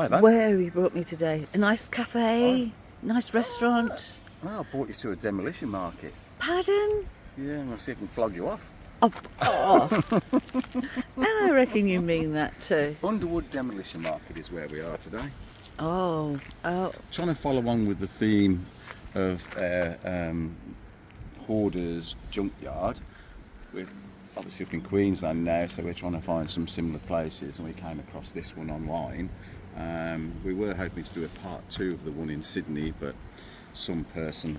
Hi there. Where you brought me today? A nice cafe, nice restaurant. No, I brought you to a demolition market. Pardon? Yeah, I'm going to see if I can flog you off. Oh. And I reckon you mean that too. Underwood Demolition Market is where we are today. Oh. Trying to follow on with the theme of Hoarders Junkyard. We're obviously up in Queensland now, so we're trying to find some similar places, and we came across this one online. We were hoping to do a part 2 of the one in Sydney, but some person,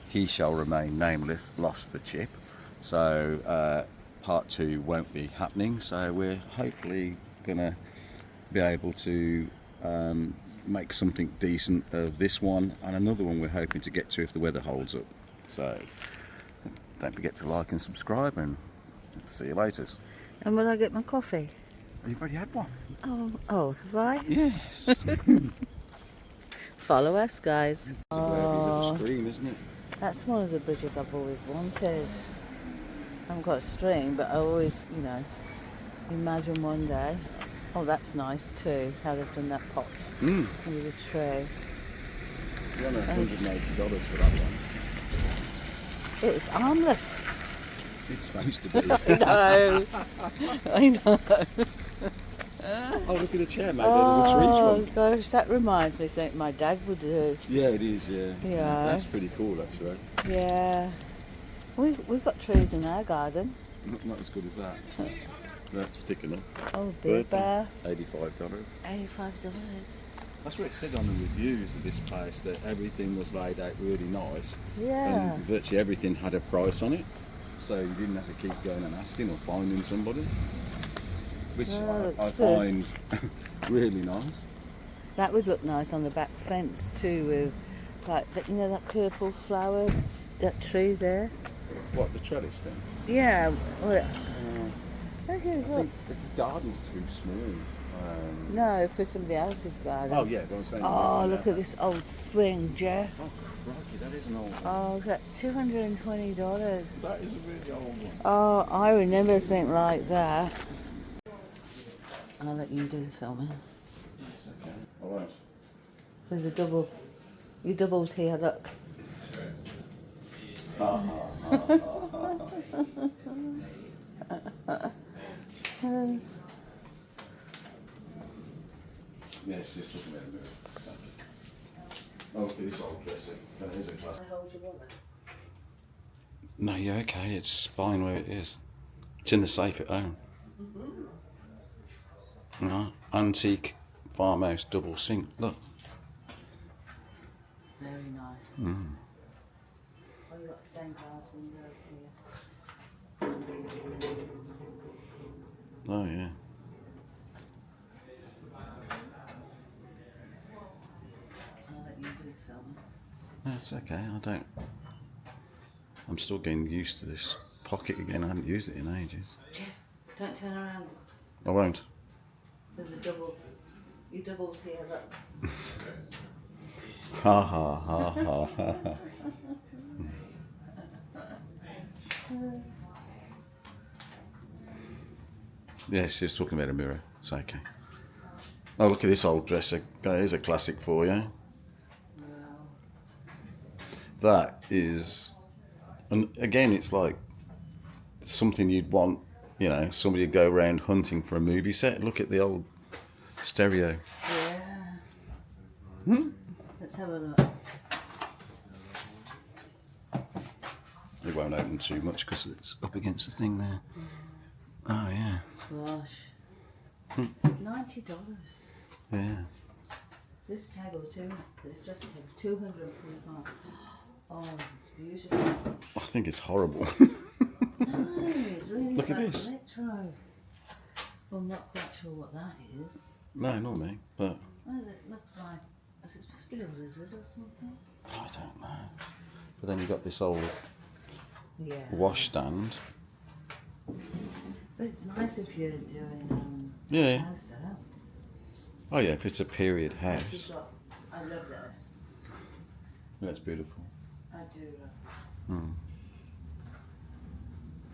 he shall remain nameless, lost the chip. So part 2 won't be happening, so we're hopefully gonna be able to make something decent of this one, and another one we're hoping to get to if the weather holds up. So don't forget to like and subscribe, and see you later. And will I get my coffee? You've already had one. Oh, have I? Yes. Follow us, guys. Oh, screen, isn't it? That's one of the bridges I've always wanted. I haven't got a string, but I always, imagine one day. Oh, that's nice too, how they've done that pop under the tree. You want $180 for that one? It's harmless. It's supposed to be. I know. Oh, look at the chair made out of a tree trunk. Gosh, that reminds me of something my dad would do. Yeah, it is, yeah. Yeah. That's pretty cool, actually. Yeah. We've got trees in our garden. Not as good as that. That's thick enough. Oh, big bear. $85. $85. That's what it said on the reviews of this place, that everything was laid out really nice. Yeah. And virtually everything had a price on it. So you didn't have to keep going and asking or finding somebody. Which I find really nice. That would look nice on the back fence too, with that purple flower, that tree there. What, the trellis thing? Yeah. Well, I think the garden's too small. no, for somebody else's garden. Oh yeah, but I'm saying. Oh, look at this old swing, Jeff. Oh crikey, that is an old one. Oh, that $220. That is a really old one. Oh, I remember something like that. I'll let you do the filming. Yes, okay. All right. There's a double. Your double's here, look. Yes, just looking at the mirror. Exactly. Oh, look at this old dresser. That is a classic. No, you're okay. It's fine where it is. It's in the safe at home. No, antique farmhouse double sink. Look. Very nice. Oh, you've got stained glass windows here. Oh yeah. I'll let you do the filming. No, it's okay. I'm still getting used to this pocket again. I haven't used it in ages. Jeff, don't turn around. I won't. There's a double. Your double's here, look. Ha ha ha ha ha. Yes, she's talking about a mirror. It's okay. Oh, look at this old dresser. Here's a classic for you. Wow. That is, and again, it's like something you'd want, somebody would go around hunting for a movie set. Look at the old stereo. Yeah. Let's have a look. It won't open too much because it's up against the thing there. Oh, yeah. Gosh. $90. Yeah. This table too. This dressing table, $245. Oh, it's beautiful. I think it's horrible. No, it's really Look at like this. electro. Well, I'm not quite sure what that is. No, not me, but What does it looks like? Is it supposed to be a lizard or something? I don't know. But then you've got this old Yeah. washstand. But it's nice if you're doing Yeah. house setup. Oh yeah, if it's a period house. I love this. That's beautiful. I do love Mm.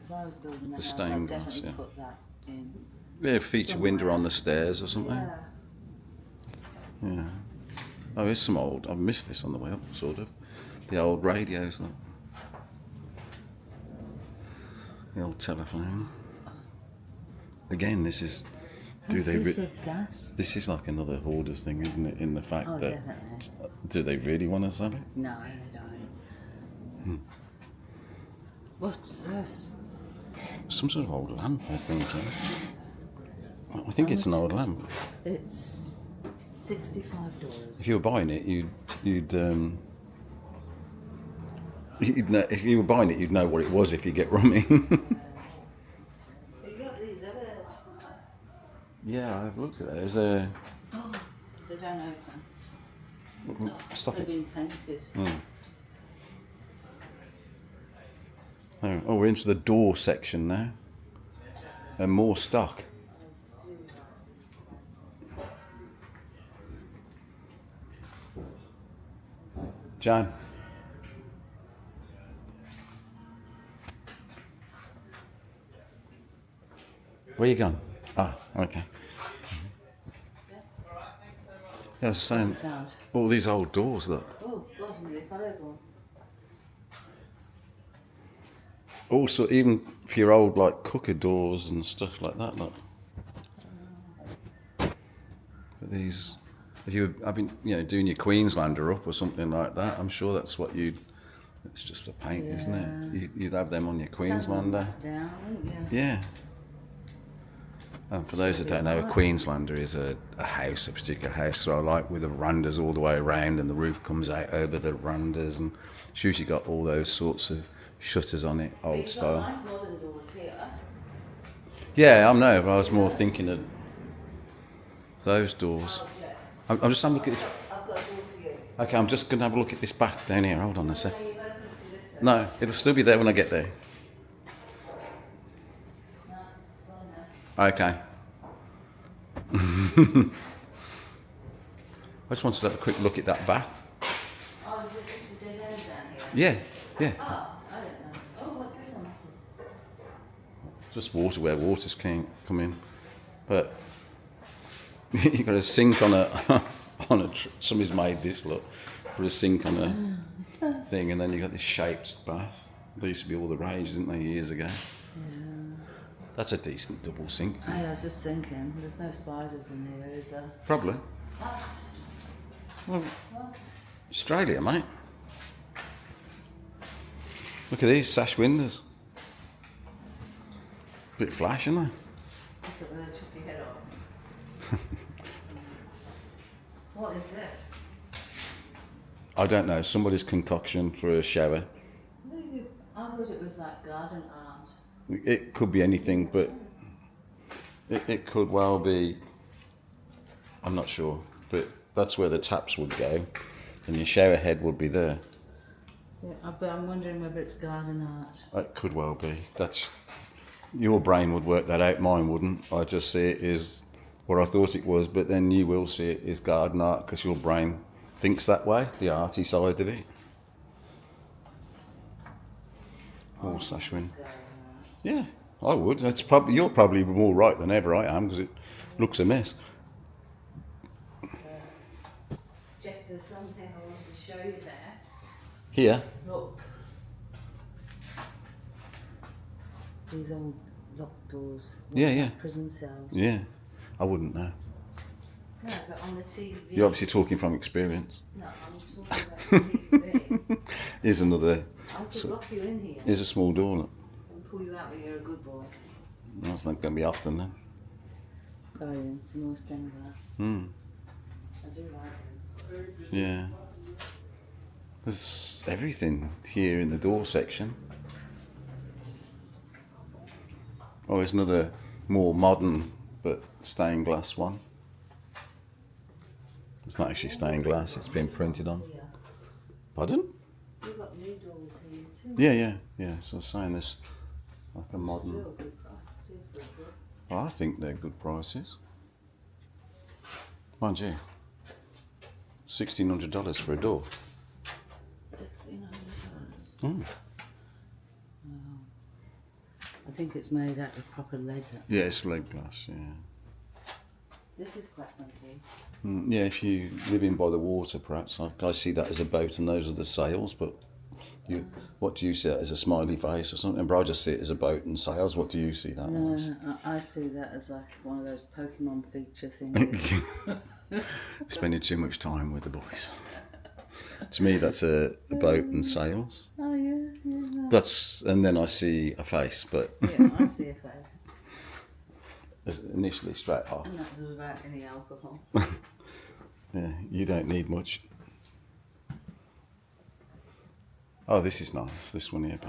If I was building a The house, stained I'd glass, definitely yeah. put that in. Yeah, feature window somewhere. on the stairs or something. Yeah. Yeah. Oh, there's some old. I've missed this on the way up, sort of. The old radios, look. The old telephone. Again, this is. Is this a gas? This is like another Hoarders thing, isn't it? In the fact that. Definitely. Do they really want to sell it? No, they don't. What's this? Some sort of old lamp, I think. Yeah. I think it's an old lamp. It's $65. If you were buying it, you'd know, if you were buying it, you'd know what it was if you get rummy. You got these other. Yeah, I've looked at it. There's a. Oh, they don't open. Stop They've it. been painted. Oh, we're into the door section now. And more stock. Jan. Where you gone? Ah, okay. Yeah, I was saying, Found. all these old doors, look. Oh, God, I nearly fell over one. Also, even for your old like cooker doors and stuff like that, look. But these, if you were having, doing your Queenslander up or something like that, I'm sure that's what you'd. It's just the paint, isn't it? You'd have them on your Queenslander. Down, wouldn't you? Yeah. And for those that don't know, a Queenslander is a house, a particular house, so I like with the verandas all the way around and the roof comes out over the verandas, and it's usually got all those sorts of shutters on it, old You've style. got nice modern doors here. Yeah, I know, but I was more thinking of those doors. Oh, yeah. I'm just having a look at this. I've got a door for you. Okay, I'm just going to have a look at this bath down here. Hold on a sec. No, you've got to consider this. No, it'll still be there when I get there. No, it's on there. Okay. I just wanted to have a quick look at that bath. Oh, is it just a dead end down here? Yeah. Oh, I don't know. Oh, what's this one? Just water where waters can come in. But you've got a sink on a somebody's made this look. Put a sink on a thing, and then you've got this shaped bath. They used to be all the rage, didn't they, years ago? Yeah. That's a decent double sink. I was just thinking, there's no spiders in here, is there? Probably. What? Well, What? Australia, mate. Look at these sash windows. Bit flash, aren't they? That's what they're chop your head off. What is this? I don't know. Somebody's concoction for a shower. I thought it was like garden art. It could be anything, but it could well be. I'm not sure, but that's where the taps would go, and your shower head would be there. Yeah, but I'm wondering whether it's garden art. It could well be. That's your brain would work that out. Mine wouldn't. I just see it as what I thought it was, but then you will see it as garden art because your brain thinks that way. The arty side of it. More sash window. Yeah, I would. You're probably more right than ever I am because it looks a mess. Jack, there's something I wanted to show you there. Here. Look. These old locked doors. Yeah. Prison cells. Yeah, I wouldn't know. No, but on the TV. You're obviously talking from experience. No, I'm talking about the TV. Here's another. I could lock you in here Here's a small door. Look. and pull you out when you're a good boy. That's not going to be often then. Oh yeah, some more stained glass. I do like those. Yeah. There's everything here in the door section. Oh, there's another more modern but stained glass one. It's not actually stained glass, it's been printed on. Yeah. Pardon? You've got new doors here too. Yeah. So I was saying this like a modern. Real good price too, for a book. Well, I think they're good prices. Mind you, $1,600 for a door. $1,600. I think it's made out of proper leather. Yeah, it's lead glass, yeah. This is quite funky. Yeah, if you live in by the water, perhaps I see that as a boat, and those are the sails. But what do you see that as, a smiley face or something? But I just see it as a boat and sails. What do you see that as? I see that as like one of those Pokemon feature things. Spending too much time with the boys. To me, that's a boat and sails. Oh yeah. That's, and then I see a face, but Yeah, I see a face. Initially straight off. And that's without any alcohol. Yeah, you don't need much. Oh, this is nice. This one here.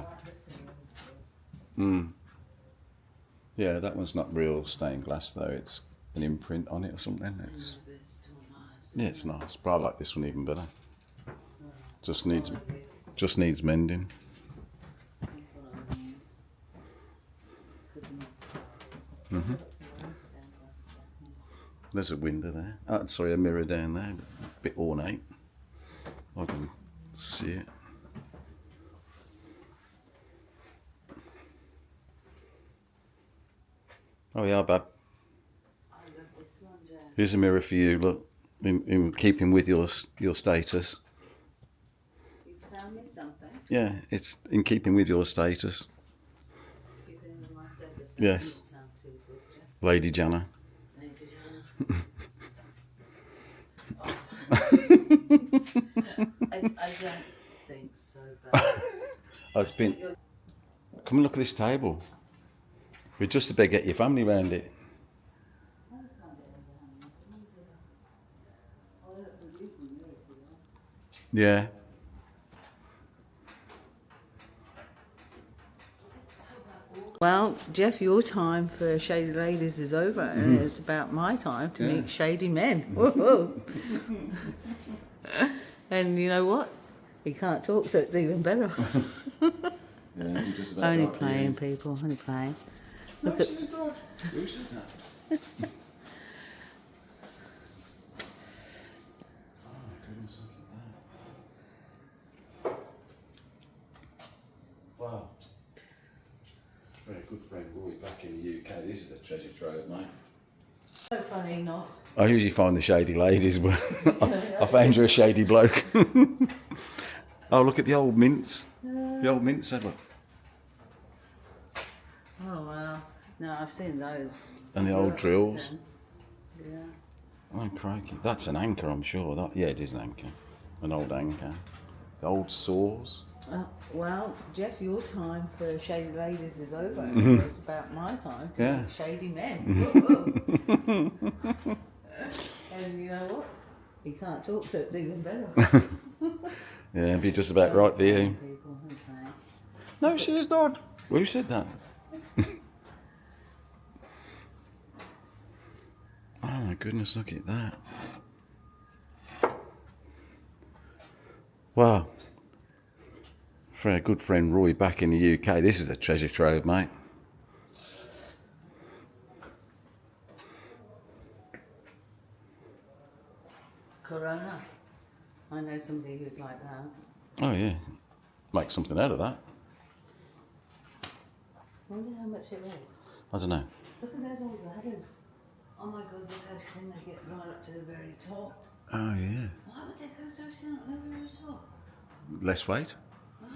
Yeah, that one's not real stained glass though. It's an imprint on it or something. It's still nice. yeah, it's nice. But I like this one even better. Just needs mending. There's a window there. Oh, sorry, a mirror down there. A bit ornate. I can see it. Oh yeah, Bab. I love this one, Jen. Here's a mirror for you. Look, in keeping with your status. You found me something. Yeah, it's in keeping with your status. Keeping with my status. That Yes. doesn't sound too good, Jen. Lady Jana. Lady Jana. I don't think so, but I've been. Come and look at this table. We're just about to get your family round it. Yeah. well, Jeff, your time for shady ladies is over, and it's about my time to meet shady men. Woohoo! And you know what? He can't talk, so it's even better. Yeah, you're just about Only right, playing, people. Only playing. Look at. Who said that? Oh my goodness, look at that. Wow. Very good friend Roy back in the UK. This is a treasure trove, mate. So funny, not. I usually find the shady ladies, but I found you a shady bloke. Oh, look at the old mints. The old mint settler. Oh wow! No, I've seen those. And the old drills. Yeah. Oh, crikey. That's an anchor, I'm sure. Yeah, it is an anchor. An old anchor. The old saws. Well, Jeff, your time for shady ladies is over. And it's about my time to meet shady men. Woo-hoo. And you know what? He can't talk, so it's even better. Yeah, it'd be just about right for you. People, okay. No, she is not. Who said that? Oh my goodness, look at that. Wow. For our good friend Roy back in the UK, this is a treasure trove, mate. Corona. I know somebody who'd like that. Oh yeah. Make something out of that. I wonder how much it was. I don't know. Look at those old ladders. Oh my god, look how thin they get right up to the very top. Oh yeah. Why would they go so thin up to the very top? Less weight? Right?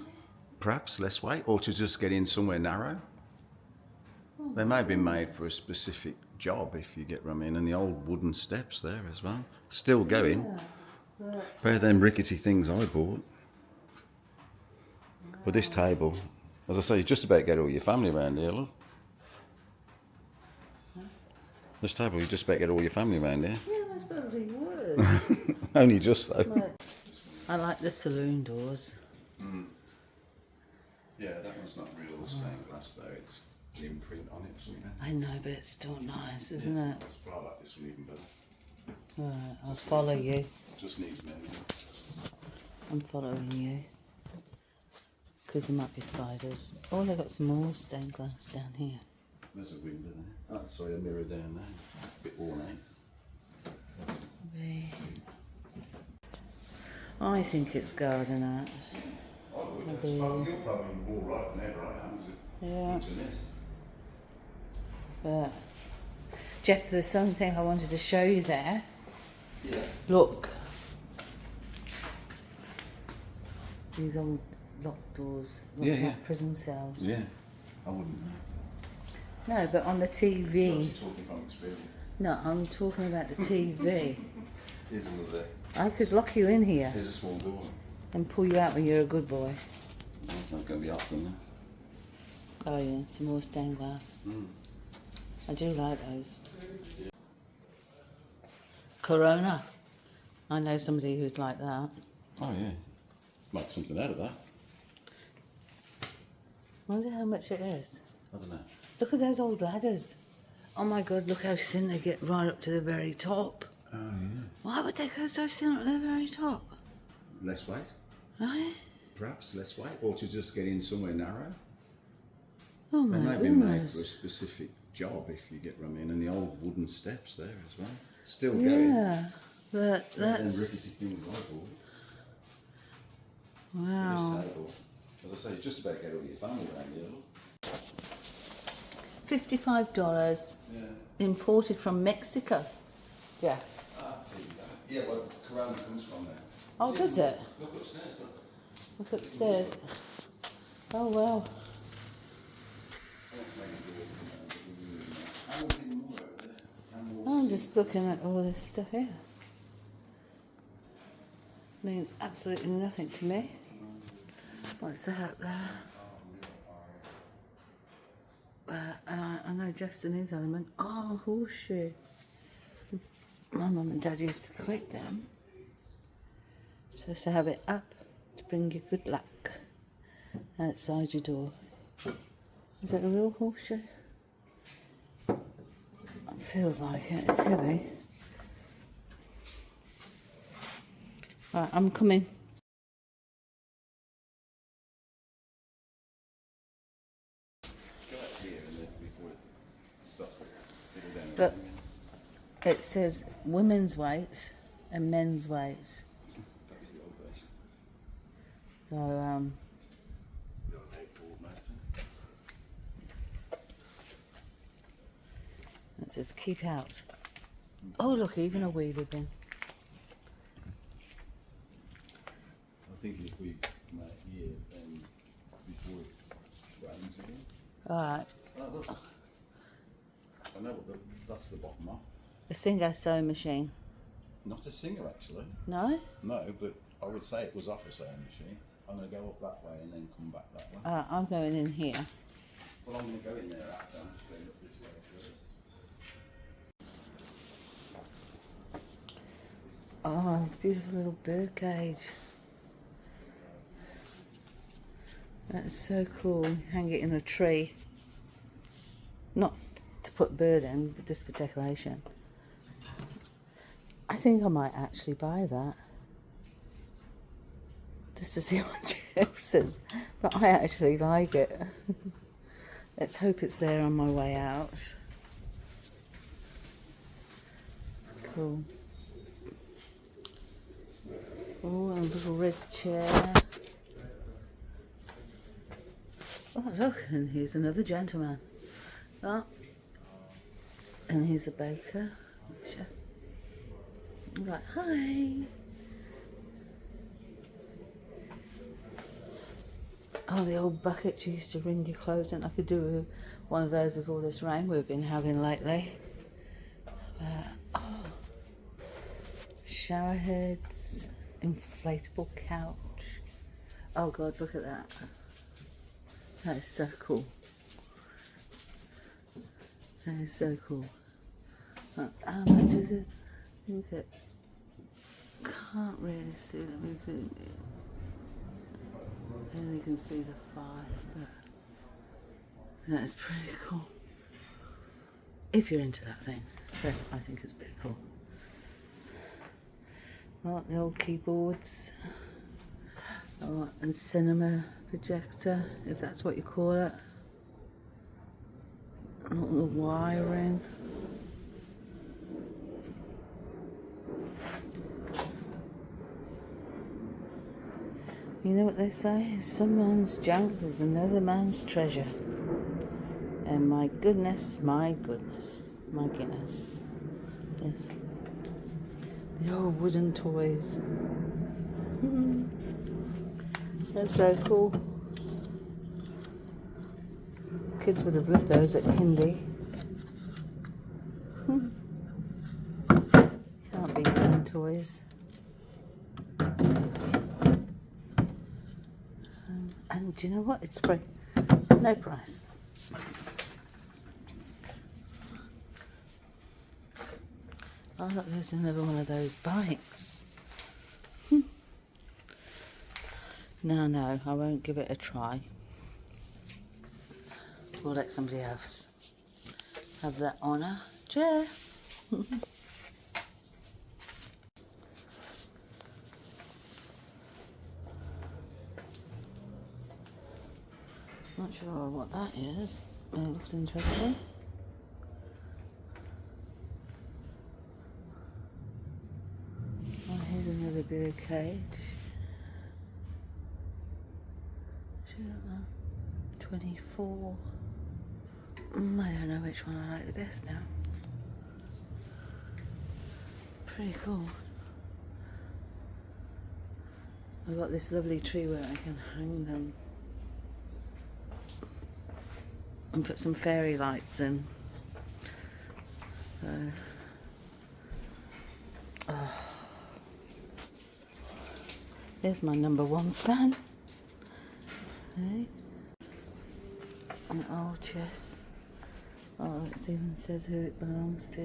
Perhaps less weight, or to just get in somewhere narrow. They may have been made for a specific job, if you get what I mean, and the old wooden steps there as well. Still going. Yeah, Pair of them rickety things I bought. But this table, as I say, you just about get all your family around here, look. This table, you just about get all your family around here. yeah, that's probably wood. Only just though. But I like the saloon doors. Yeah, that one's not real stained glass though, it's an imprint on it or something. I know, but it's still nice, isn't it? Nice, but I like this one even better. Right, I'll follow you. Just needs mending. I'm following you. Because there might be spiders. Oh, they've got some more stained glass down here. There's a window there. Oh, sorry, a mirror down there. A bit ornate. I think it's garden art. Oh, you're probably more right than ever I am. Yeah. But Jeff, there's something I wanted to show you there. Yeah. Look. These old locked doors. Look Yeah, like yeah. prison cells. Yeah. I wouldn't know. No, but on the TV. You're talking from experience. No, I'm talking about the TV. Here's another. I could lock you in here Here's a small door. and pull you out when you're a good boy. That's not going to be often, though. Oh yeah, some more stained glass. I do like those. Corona. I know somebody who'd like that. Oh, yeah. Make something out of that. Wonder how much it is. I don't know. Look at those old ladders. Oh my God, look how thin they get right up to the very top. Oh, yeah. Why would they go so thin up to the very top? Less weight? Right? Perhaps less weight? Or to just get in somewhere narrow? Oh They my may be made for a goodness. specific job, if you get what I mean. And the old wooden steps there as well. Still going. Yeah, but Rather than rickety that's... things I bought. Wow. This table, as I say, it's just about get all your family around here. Look. $55 Yeah. imported from Mexico. Yeah. Ah, see that. Yeah, well, Corona comes from there. Oh, See, does it? Look upstairs, look. Look upstairs. Oh wow. I'm just looking at all this stuff here. Means absolutely nothing to me. What's that up there? I know Jefferson is element. Oh, horseshoe. My mum and dad used to collect them. Supposed to have it up to bring you good luck outside your door. Is it a real horseshoe? It feels like it. It's heavy. Right, I'm coming. Look, it says women's weight and men's weight. That was the old days. So, The old outboard motor. it says keep out. Oh, look, even a wheelie bin. I think if we make here, then before it rains again. Alright, Oh, look. I know what that's the bottom of. a Singer sewing machine. Not a Singer, actually. No? No, but I would say it was off a sewing machine. I'm going to go up that way and then come back that way. Alright, I'm going in here. Well, I'm going to go in there after. I'm just going up this way first. Oh, this beautiful little bird cage. That's so cool. Hang it in a tree. Not to put a bird in, but just for decoration. I think I might actually buy that. Just to see what Jeff says. But I actually like it. Let's hope it's there on my way out. Cool. Oh, and a little red chair. Oh, look, and here's another gentleman. Oh, and here's a baker. Chef. I'm like, hi. Oh, the old buckets you used to wring your clothes in. I could do one of those with all this rain we've been having lately. Oh, shower heads, inflatable couch. Oh God, look at that. That is so cool. That is so cool. How much is it? I think it's... Can't really see. Let me zoom in. And you can see the 5, but that is pretty cool. If you're into that thing, but I think it's pretty cool. Right, the old keyboards. Oh, and cinema projector, if that's what you call it. And all the wiring. You know what they say? Some man's junk is another man's treasure. And my goodness, my goodness, my Guinness. Yes. The old wooden toys. That's so cool. Kids would have loved those at kindy. Can't beat wooden toys. And do you know what? It's free. No price. Oh look, there's another one of those bikes. No, I won't give it a try. We'll let somebody else have that honour. Chair. Not sure what that is. It looks interesting. Oh, here's another bird cage. 24. I don't know which one I like the best now. It's pretty cool. I've got this lovely tree where I can hang them and put some fairy lights in. There's my number one fan. Okay. An old chest. Oh, it even says who it belongs to.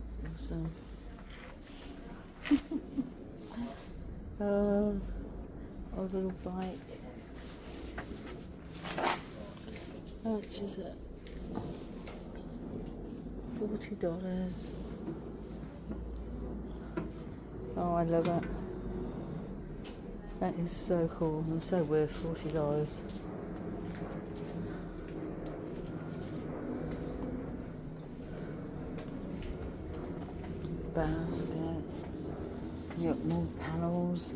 It's awesome. Old little bike. How much is it? $40. Oh, I love it. That is so cool and so worth $40. Basket. You got more panels.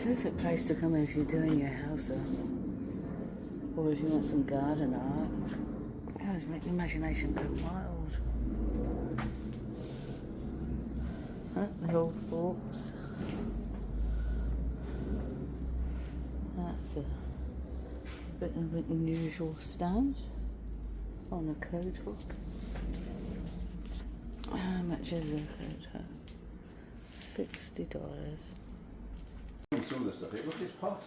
Perfect place to come if you're doing your house up. Or if you want some garden art. It just make the imagination go wild. The old forks. That's a bit of an unusual stand on a code hook. How much is the code hook? $60. Some of the stuff here. Look at this pot.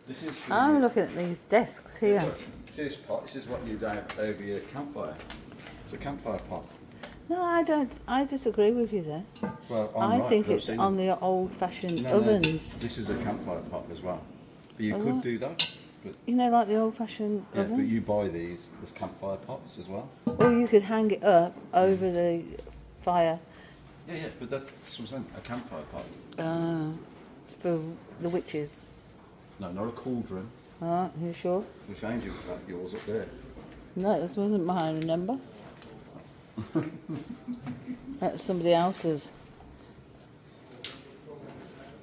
This is. I'm looking at these desks here. Look, see this pot. This is what you'd have over your campfire. It's a campfire pot. No, I don't. I disagree with you there. Well, I think it's on the old-fashioned ovens. This is a campfire pot as well. But you could do that. But, you know, like the old-fashioned ovens. But you buy these as campfire pots as well. Or you could hang it up over the fire. Yeah, but that's what I'm saying. A campfire pot. It's for the witches. No, not a cauldron. You sure? We found yours up there. No, this wasn't mine, remember? That's somebody else's.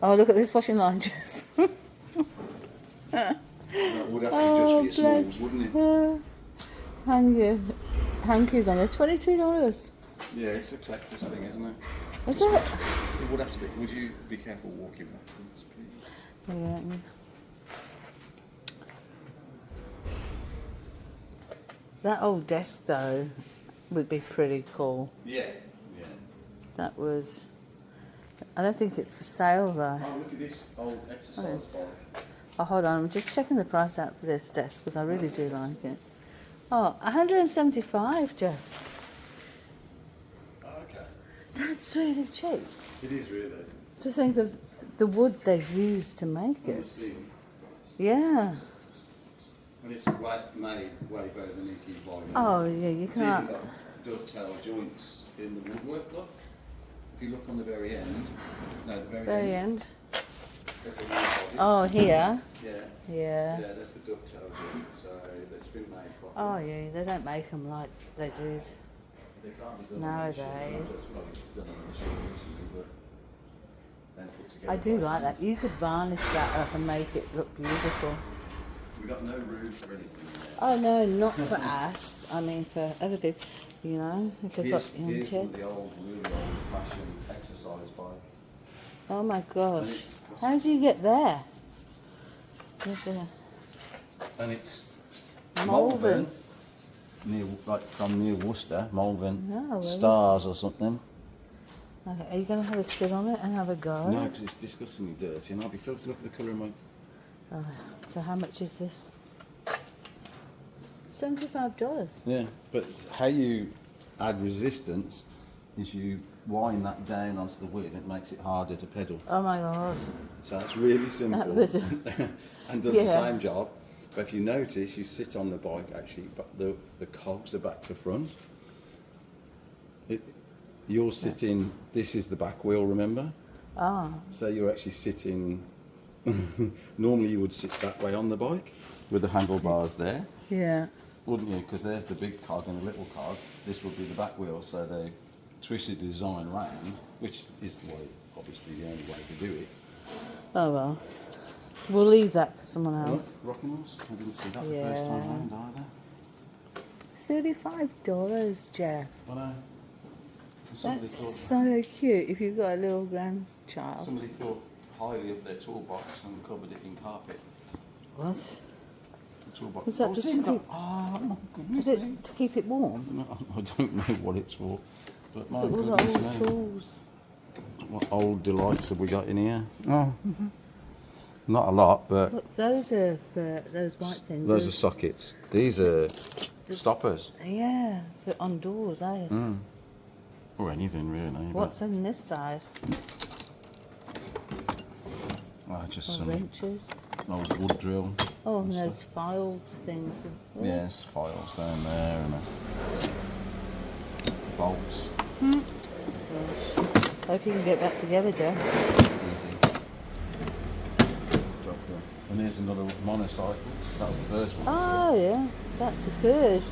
Oh, look at this washing line, Jeff. That would have to be just for your smalls, wouldn't it? Hang your hankies on there. $22. Yeah, it's a collector's thing, isn't it? Is it? It would have to be. Would you be careful walking backwards, please? Yeah. That old desk, though, would be pretty cool. Yeah. That was... I don't think it's for sale, though. Oh, look at this old exercise bike. Oh, hold on. I'm just checking the price out for this desk, because I really do like it. Oh, $175, Jeff. Oh, okay. That's really cheap. It is really. To think of the wood they've used to make it. Yeah. And it's made way better than if you buy it. Oh, yeah, you See, can't... you've got dovetail joints in the woodwork, look. If you look on the very end, no, the very end. Oh, here? Yeah. Yeah. Yeah, that's the dovetail joint, so that's been made properly. Oh, yeah, they don't make them like they did They can't be done nowadays. on the machine. That's not done on the machine recently, but then put together. I do like that. You could varnish that up and make it look beautiful. We got no roof or anything there. Oh no, not for us. I mean for other people. You know, if they've got young Here's one of the kids. really old-fashioned exercise bike. Oh my gosh. it's- How did you get there? There's a And it's Malvern. from near Worcester, Malvern, No, really? Stars or something. Okay, are you going to have a sit on it and have a go? No, because it's disgustingly dirty, and I'll be filthy. Look at the colour of my. Oh, so how much is this? $75. Yeah, but how you add resistance is you wind that down onto the wheel. It makes it harder to pedal. Oh my god. So it's really simple That was and does the Yeah. same job. But if you notice, you sit on the bike actually, but the cogs are back to front. You're sitting. This is the back wheel, remember? Ah. So you're actually sitting. Normally you would sit that way on the bike with the handlebars there, Yeah. wouldn't you? Because there's the big cog and the little cog. This would be the back wheel. So they twisted the design round, which is the way, obviously the only way to do it. Oh well. We'll leave that for someone Look, else. rocking horse. I didn't see that the first time Yeah. round either. $35, Jeff. I know. Somebody That's thought, so cute if you've got a little grandchild. somebody thought highly of their toolbox and covered it in carpet. What? The toolbox. Was that Oh, just see, to keep- oh my goodness. Is me. it to keep it warm? No, I don't know what it's for, but my All the goodness old me. tools. What old delights have we got in here? Oh, not a lot, but Look, those are for those white things. those are sockets. These are stoppers. Yeah, for on doors, eh? Or anything really. but- What's on this side? Oh, just Oh, some wrenches. old wood drill. Oh, and and those stuff. file things. Oh, Yes, files down there and bolts. gosh. Hope you can get back together, Jeff. Easy. Drop there. And here's another monocycle. That was the first one. Oh, yeah. That's the third.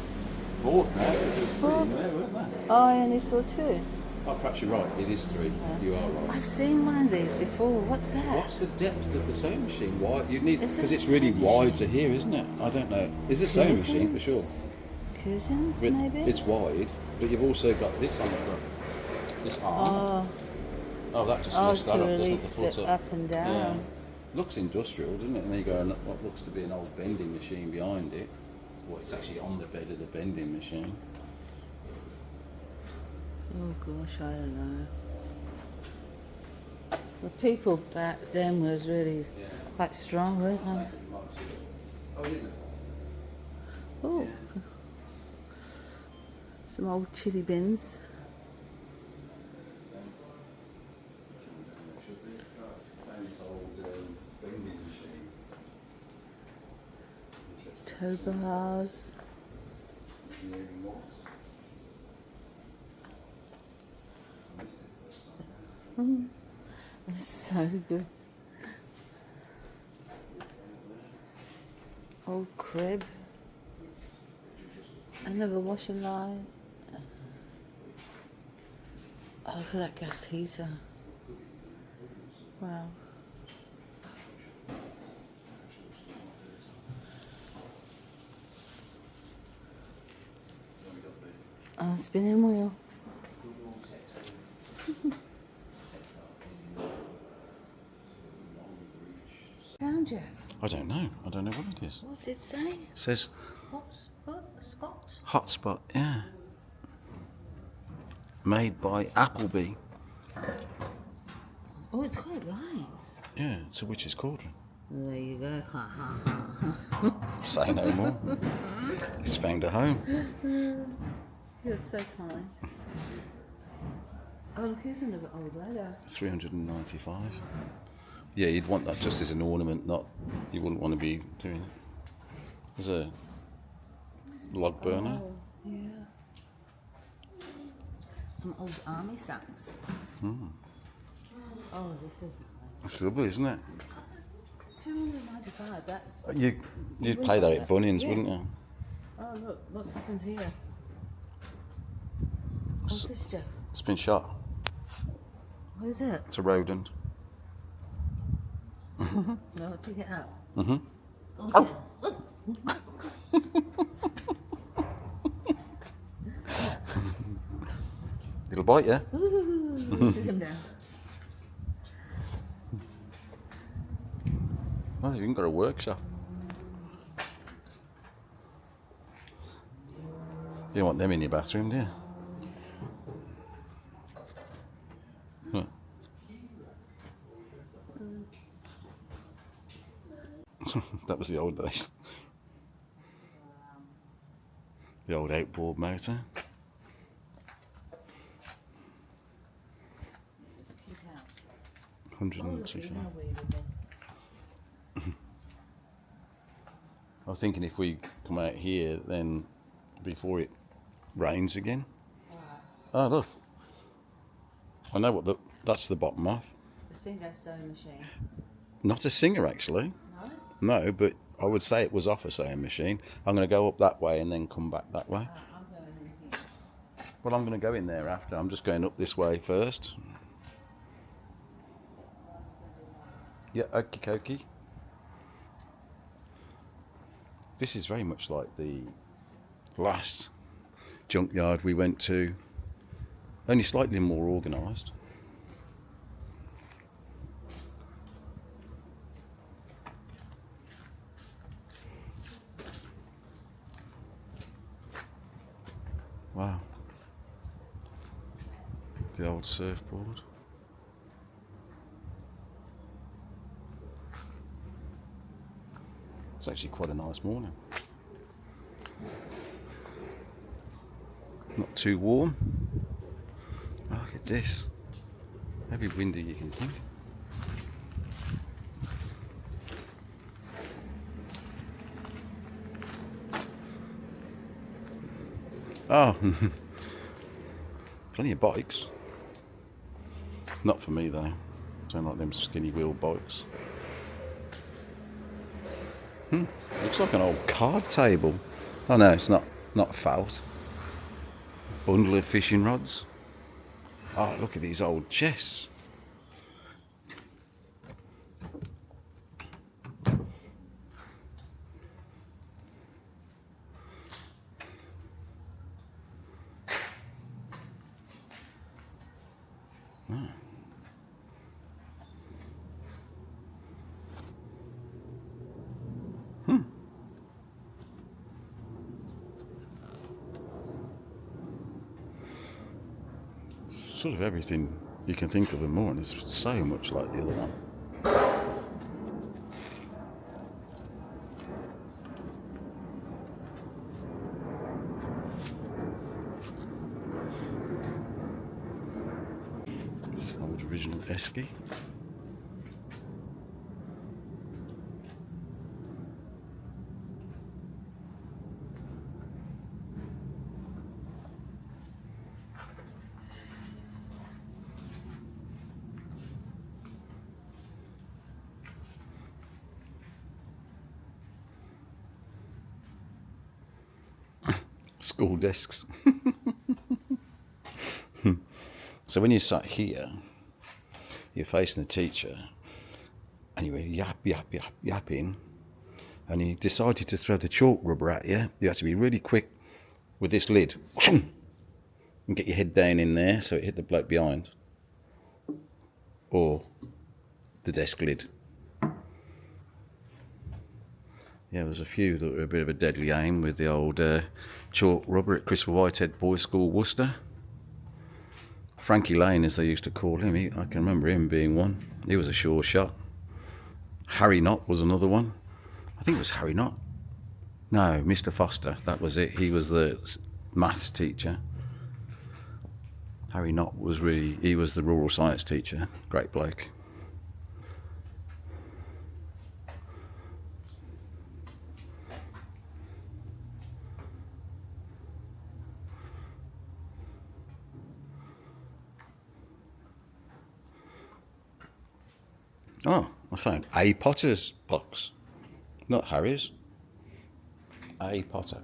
Fourth now. There's three Fourth. in there, weren't there? Oh, I only saw two. Oh, perhaps you're right. It is three. You are right. I've seen one of these before. What's that? What's the depth of the sewing machine? Why you need Is it because a it's really sewing wide machine? to here, isn't it? I don't know. It's a sewing machine for sure. Cousins, But maybe? it's wide, but you've also got this on the front. This arm. Oh, that just oh, lifts that to up, doesn't really it? The foot sit up. up and down. Yeah. Looks industrial, doesn't it? And then you go and what looks to be an old bending machine behind it. Well, it's actually on the bed of the bending machine. Oh gosh, I don't know. The people back then was really quite strong, weren't they? Oh, is it? Oh, some old chili bins. Tow bars. It's so good. Old crib. Another washing line. Oh, look at that gas heater. Wow. Oh, spinning wheel. Found you. I don't know. I don't know what it is. What's it say? It says Scott? hotspot. Yeah. Made by Appleby. Oh, it's quite light. Yeah, it's a witch's cauldron. There you go. Ha ha ha. Say no more. He's found a home. You're so kind. Oh, look, here's another old ladder. 395. Yeah, you'd want that just as an ornament, not you wouldn't want to be doing it. There's a log burner. Oh, yeah. Some old army sacks. Oh, this is nice. It's lovely, isn't it? $295. That's. You'd pay that at Bunnings, Yeah. wouldn't you? Oh, look, what's happened here? What's this, Jeff? It's been shot. What is it? It's a rodent. No, pick it up. Mhm. Okay. It'll bite you. Ooh, sit him down. Oh, they've even got a workshop. You don't want them in your bathroom, do you? Huh. That was the old days. The old outboard motor. Let's just keep out. 160. Oh, look, you know where I was thinking if we come out here, then before it rains again. Oh, look. I know what that's the bottom off. the Singer sewing machine. Not a Singer, actually. No? No, but I would say it was off a sewing machine. I'm going to go up that way and then come back that way. I'm going in here. Well, I'm going to go in there after. I'm just going up this way first. Yeah, okie dokie. This is very much like the last junkyard we went to, only slightly more organised. Wow. The old surfboard. It's actually quite a nice morning. Not too warm. Oh, look at this. Every window you can think. Oh, plenty of bikes. Not for me though. Don't like them skinny wheel bikes. Looks like an old card table. Oh no, it's not felt. Bundle of fishing rods. Oh, look at these old chests. Oh. Sort of everything you can think of and more, and it's so much like the other one. Old original esky. School desks. So when you sat here, you're facing the teacher, and you were yapping, and he decided to throw the chalk rubber at you. You had to be really quick with this lid, and get your head down in there so it hit the bloke behind, or the desk lid. Yeah, there's a few that were a bit of a deadly aim with the old chalk rubber at Christopher Whitehead Boys School, Worcester. Frankie Lane, as they used to call him, I can remember him being one. He was a sure shot. Harry Knott was another one. I think it was Harry Knott. No, Mr. Foster, that was it. He was the maths teacher. Harry Knott was he was the rural science teacher. Great bloke. Oh, I found A. Potter's box. Not Harry's. A. Potter.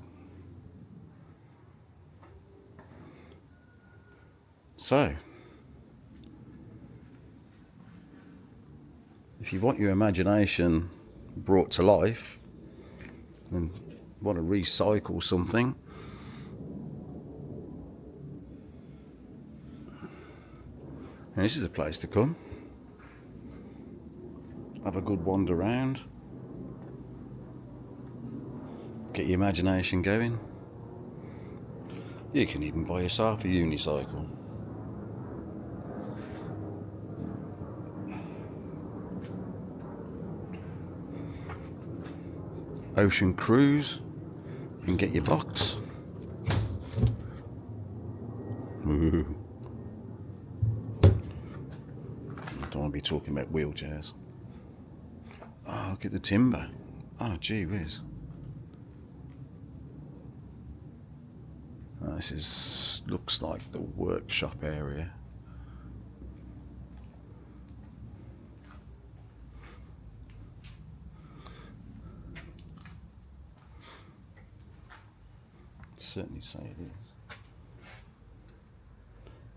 So, if you want your imagination brought to life, and want to recycle something. And this is a place to come. Have a good wander around. Get your imagination going. You can even buy yourself a unicycle. Ocean cruise. You can get your box. Ooh. I don't want to be talking about wheelchairs. Oh, look at the timber. Oh, gee whiz. Oh, this looks like the workshop area. I'd certainly say it is.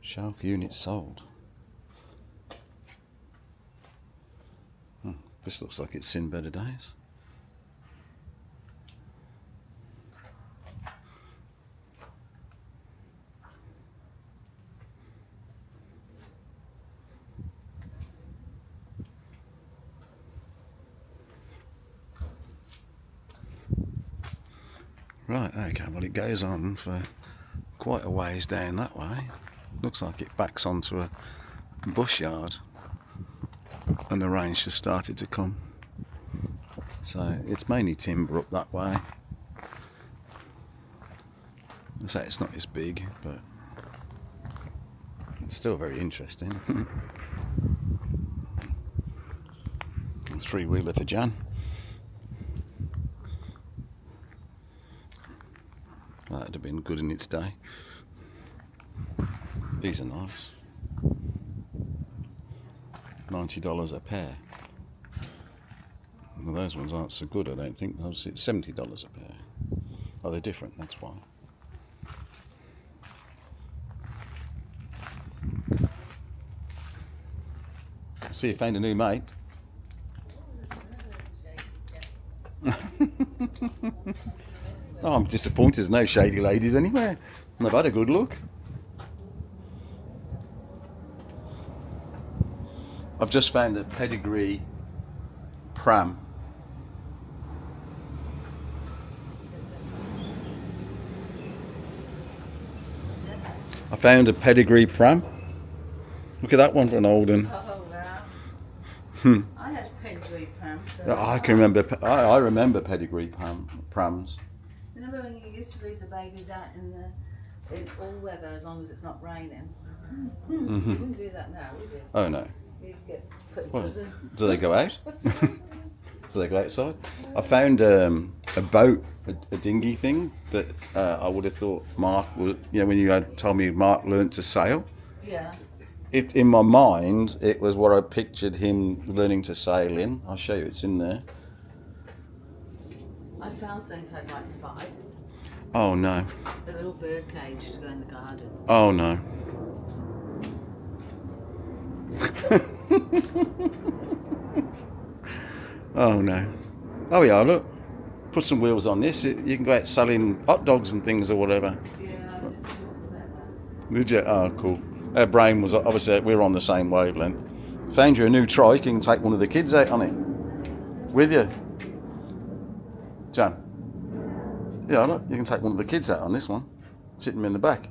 Shelf unit sold. This looks like it's seen better days. Right, okay, well it goes on for quite a ways down that way. Looks like it backs onto a bush-yard and the rain's just started to come. So it's mainly timber up that way. I say it's not as big, but it's still very interesting. Three-wheeler for Jan. That'd have been good in its day. These are nice. $90 a pair. Well, those ones aren't so good, I don't think. Obviously, it's $70 a pair. Oh, they're different, that's why. See, you found a new mate. Oh, I'm disappointed there's no shady ladies anywhere. And I've had a good look. I've just found a pedigree pram. I found a pedigree pram. Look at that one for an old one. Oh, wow. I had pedigree prams. I can remember. I remember pedigree prams. Remember when you used to leave the babies out in all weather as long as it's not raining? You wouldn't do that now, would you? Oh no. You'd get put in Well, prison. do they go out? Do they go outside? I found a boat, a dinghy thing that I would have thought Mark would. You know, when you had told me Mark learnt to sail. Yeah. In my mind, it was what I pictured him learning to sail in. I'll show you. It's in there. I found something I'd like to buy. Oh no. A little bird cage to go in the garden. Oh no. Oh no. Oh yeah, look. Put some wheels on this. You can go out selling hot dogs and things or whatever. Yeah, I just thought about that. Did you? Oh, cool. Our brain was obviously we were on the same wavelength. Found you a new trike. You can take one of the kids out on it with you, Jan. Yeah, look. You can take one of the kids out on this one. Sit them in the back.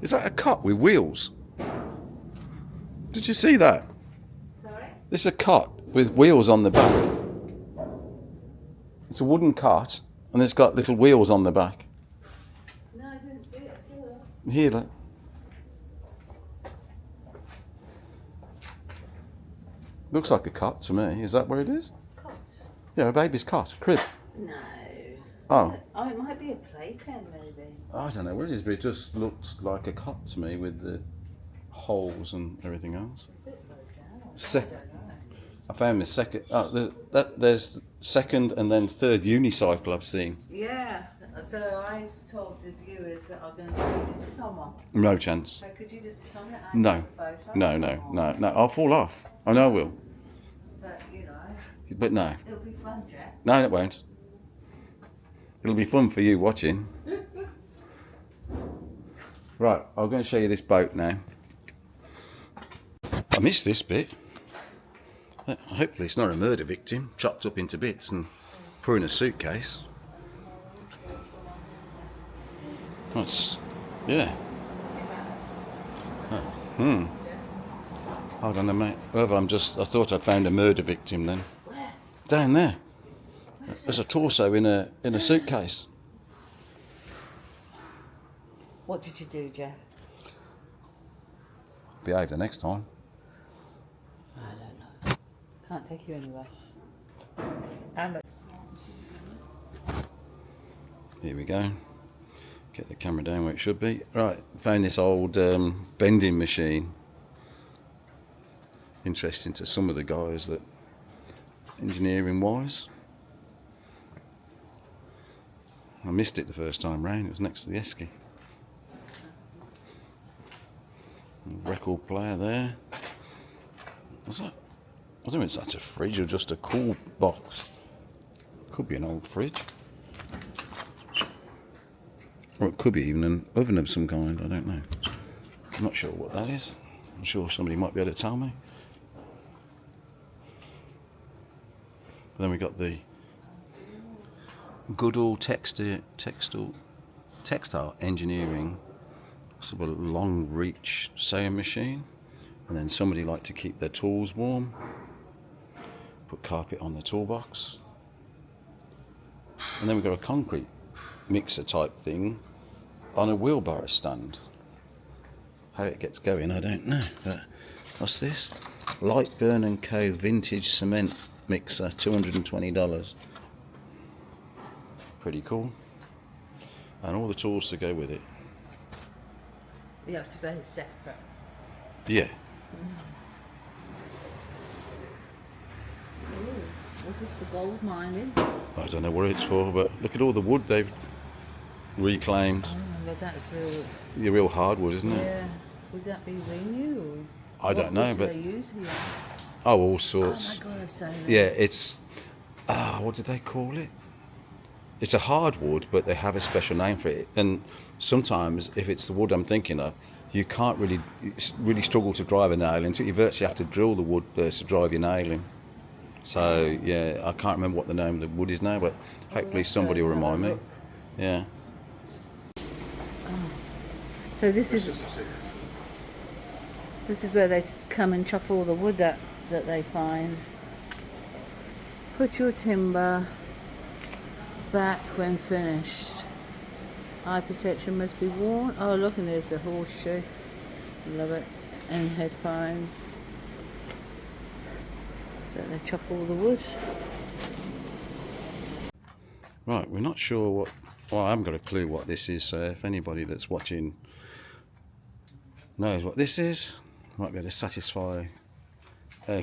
Is that a cot with wheels? Did you see that? Sorry? This is a cot with wheels on the back. It's a wooden cot and it's got little wheels on the back. No, I didn't see it. I saw it. Here, look. Looks like a cot to me. Is that where it is? Cot? Yeah, a baby's cot, crib. No. Oh. Oh, it might be a playpen, maybe. I don't know where it is, but it just looks like a cot to me with the holes and everything else. It's a bit low down. Se- I don't know. I found the second. There's second and then third unicycle I've seen. Yeah, So I told the viewers that I was going to get you to sit on one. No chance. So could you just sit on it and No. take a photo? No. I'll fall off. I know I will. But, you know, But no. it'll be fun, Jack. No, it won't. It'll be fun for you watching. Right, I'm going to show you this boat now. I missed this bit. Hopefully it's not a murder victim, chopped up into bits and put in a suitcase. That's, yeah. Oh, hold on a minute. I thought I'd found a murder victim then. Where? Down there. There's a torso in a suitcase. What did you do, Jeff? Behave the next time. I don't know. Can't take you anywhere. Here we go. Get the camera down where it should be. Right, found this old bending machine. Interesting to some of the guys that engineering wise. I missed it the first time round. It was next to the esky. Record player there. What's that? I don't know if that's a fridge or just a cool box. Could be an old fridge. Or it could be even an oven of some kind, I don't know. I'm not sure what that is. I'm sure somebody might be able to tell me. But then we got the good old textile engineering sort of a long reach sewing machine, and then somebody like to keep their tools warm, put carpet on the toolbox, and then we've got a concrete mixer type thing on a wheelbarrow stand. How it gets going I don't know, but what's this? Lightburn & Co vintage cement mixer, $220. Pretty cool. And all the tools to go with it. You have to pay separate. Yeah. Ooh, is this for gold mining? I don't know what it's for, but look at all the wood they've reclaimed. Oh, well, that's real. The real hardwood, isn't it? Yeah. Would that be renew? I don't know, what but do they use here? oh, all Oh sorts. my God, I say that. Yeah, it's what do they call it? It's a hardwood, but they have a special name for it. And sometimes, if it's the wood I'm thinking of, you can't really struggle to drive a nail into it. You virtually have to drill the wood to drive your nail in. So yeah, I can't remember what the name of the wood is now, but hopefully somebody will remind me. Yeah. So this is where they come and chop all the wood that they find. Put your timber back when finished. Eye protection must be worn. Oh look, and there's the horseshoe. Love it. And headphones. So they chop all the wood. Right, we're not sure what. Well, I haven't got a clue what this is. So if anybody that's watching knows what this is, might be able to satisfy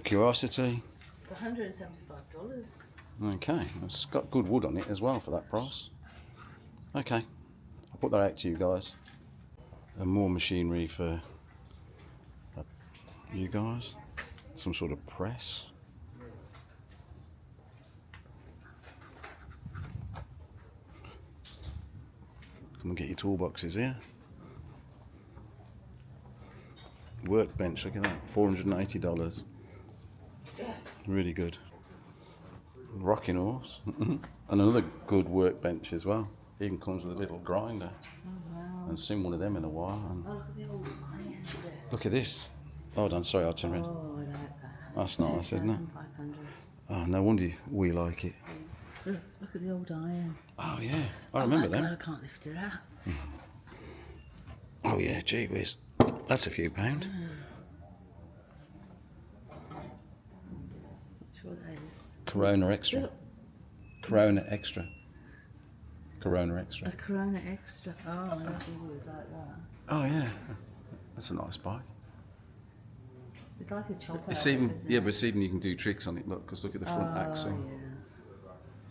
curiosity. It's $175. Okay, it's got good wood on it as well for that price. Okay, I'll put that out to you guys. And more machinery for you guys. Some sort of press. Come and get your toolboxes here. Workbench, look at that, $480. Really good. Rocking horse. And another good workbench as well. Even comes with a little grinder. Oh wow. And seen one of them in a while. And Oh, look at the old iron there. look at this. Hold on, sorry, I'll turn around. Oh, I like that. That's nice, isn't it? 2,500. Oh, no wonder we like it. Look at the old iron. Oh yeah, I remember Oh my them. God, I can't lift it up. Oh yeah, gee whiz. That's a few pound. Not sure what that is. Corona Extra. Look, Corona Extra. Corona Extra. a Corona Extra. Oh, that's all like that. Oh yeah, that's a nice bike. It's like a chopper. It's even, isn't yeah, it? but it's even you can do tricks on it. Look, because look at the front axle. Yeah.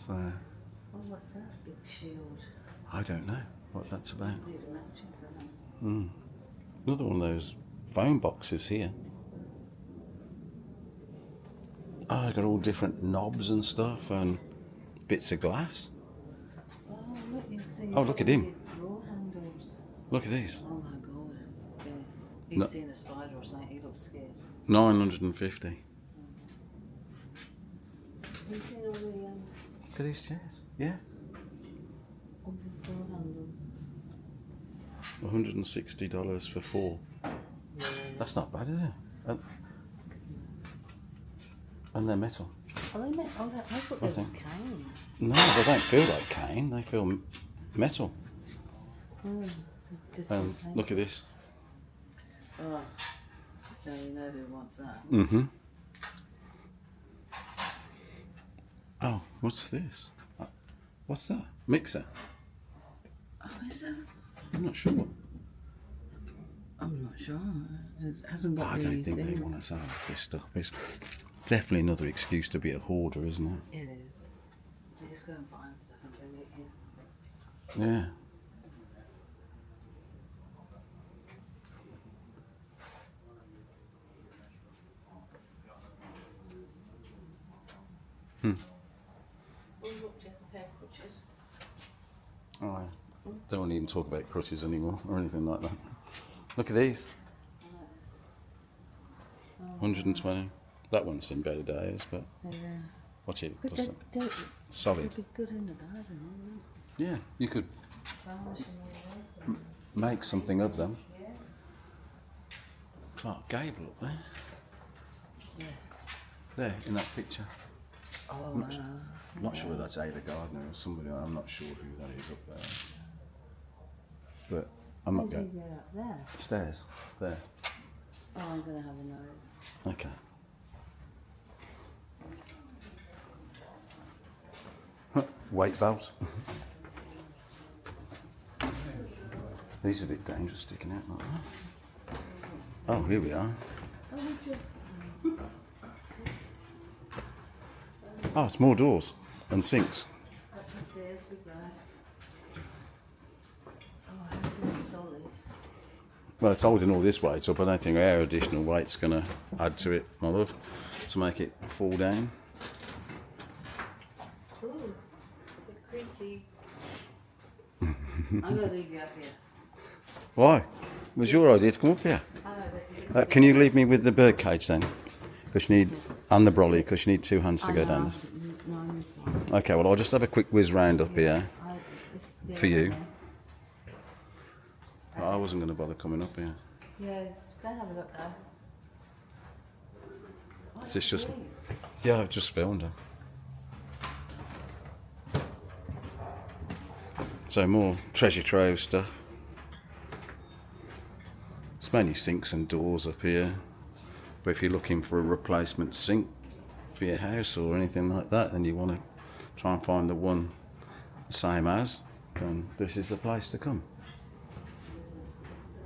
So Oh, what's that? Big shield. I don't know what that's about. Need a matching for them. Another one of those phone boxes here. Oh, I got all different knobs and stuff and bits of glass. Oh, look, you can see. Oh, look at him. Drawer handles. Look at these. Oh my god. Yeah. He's No. seen a spider or something. He looks scared. 950. Have you seen all the Look at these chairs. Yeah. all the drawer handles? $160 for 4. Yeah. That's not bad, is it? And they're metal. Oh, they meant. Oh, I thought they was think. cane. No, they don't feel like cane. They feel metal. Oh, just And cane. look at this. Oh, now you know who wants that. Mm-hmm. Oh, what's this? What's that? Mixer? Oh, is that? I'm not sure. I'm not sure. It hasn't got I don't think they anything. want to sell this stuff. It's definitely another excuse to be a hoarder, isn't it? It is. You just go and find stuff and bring it here. Yeah. Oh, look, Jeff, a pair of crutches. Oh, I don't want to even talk about crutches anymore or anything like that. Look at these. 120. That one's seen better days, but Yeah. watch it. But Plus they'd solid. be good in the garden, wouldn't Yeah, you could they? Varnish and all that. make something of them. Yeah. Clark Gable up there. Yeah. There, in that picture. Oh, I'm not sure whether that's Ada Gardner or somebody. I'm not sure who that is up there. But I'm how not did you going. get up there? Stairs. There. Oh, I'm going to have a nose. Okay. Weight belts. These are a bit dangerous sticking out like that. Oh, here we are. Oh, would you? Oh, it's more doors and sinks. Up the stairs we go. Oh, I hope it's solid. Well, it's holding all this weight up. I don't think our additional weight's going to add to it, my love, to make it fall down. Ooh, a bit creaky. I'm going to leave you up here. Why? It was your idea to come up here. I know, but it's Can you leave me with the bird cage then? Because you need, and the brolly, because you need 2 hands to go down this. No, I'm fine. Okay, well, I'll just have a quick whiz round up here It's for you. there. I wasn't going to bother coming up here. Yeah, go have a look there. Oh, Is this just- trees. Yeah, I've just filmed her. So more treasure trove stuff. It's mainly sinks and doors up here. But if you're looking for a replacement sink for your house or anything like that, then you want to try and find the one same as, then this is the place to come.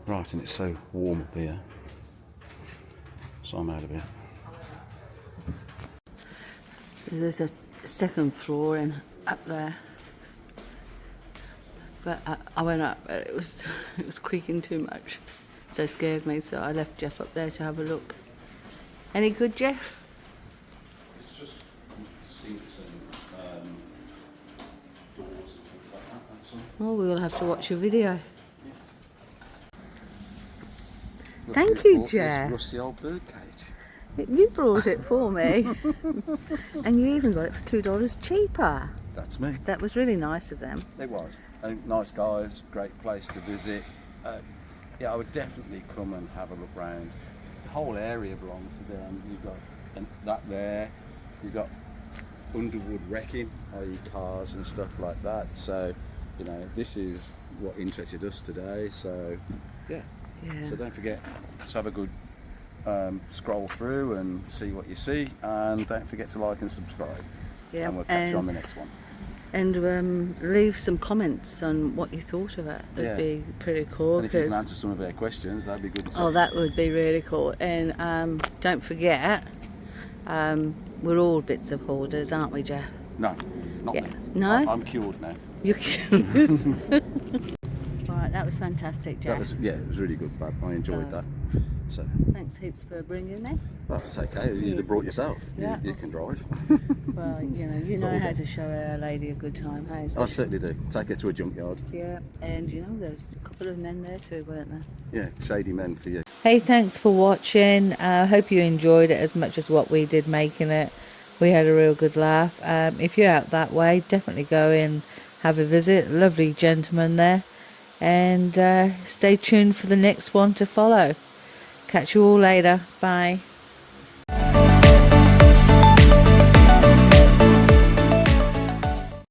Right, and it's so warm up here. So I'm out of here. There's a second floor in up there. But I went up, but it was creaking too much. So it scared me, so I left Jeff up there to have a look. Any good, Jeff? It's just sinks and doors and things like that, that's all. Oh, we'll have to watch your video. Look, Thank we've you, bought this Jeff. rusty old bird cage. You brought it for me. And you even got it for $2 cheaper. That's me. That was really nice of them. It was. And nice guys, great place to visit. Yeah, I would definitely come and have a look round. The whole area belongs to them. You've got that there. You've got Underwood wrecking, i.e. cars and stuff like that. So, you know, this is what interested us today. So, yeah. Yeah. So don't forget to have a good scroll through and see what you see. And don't forget to like and subscribe. Yeah, And we'll catch you on the next one. And leave some comments on what you thought of it. It'd Yeah. be pretty cool. And if you can 'cause- answer some of their questions, that'd be good too. oh, that would be really cool. And don't forget, we're all bits of hoarders, aren't we, Jeff? No, not Yeah. me. No? I'm cured now. You can. Right, that was fantastic, Jack. It was really good, Bab. I enjoyed that. So Thanks heaps for bringing me. well, it's okay. You'd have brought yourself. Yeah. You can drive. Well, you know how to show Our Lady a good time, hey? I certainly do. Take her to a junkyard. Yeah, and there's a couple of men there too, weren't there? Yeah, shady men for you. Hey, thanks for watching. I hope you enjoyed it as much as what we did making it. We had a real good laugh. If you're out that way, definitely go in, have a visit. Lovely gentleman there. And stay tuned for the next one to follow. Catch you all later. Bye.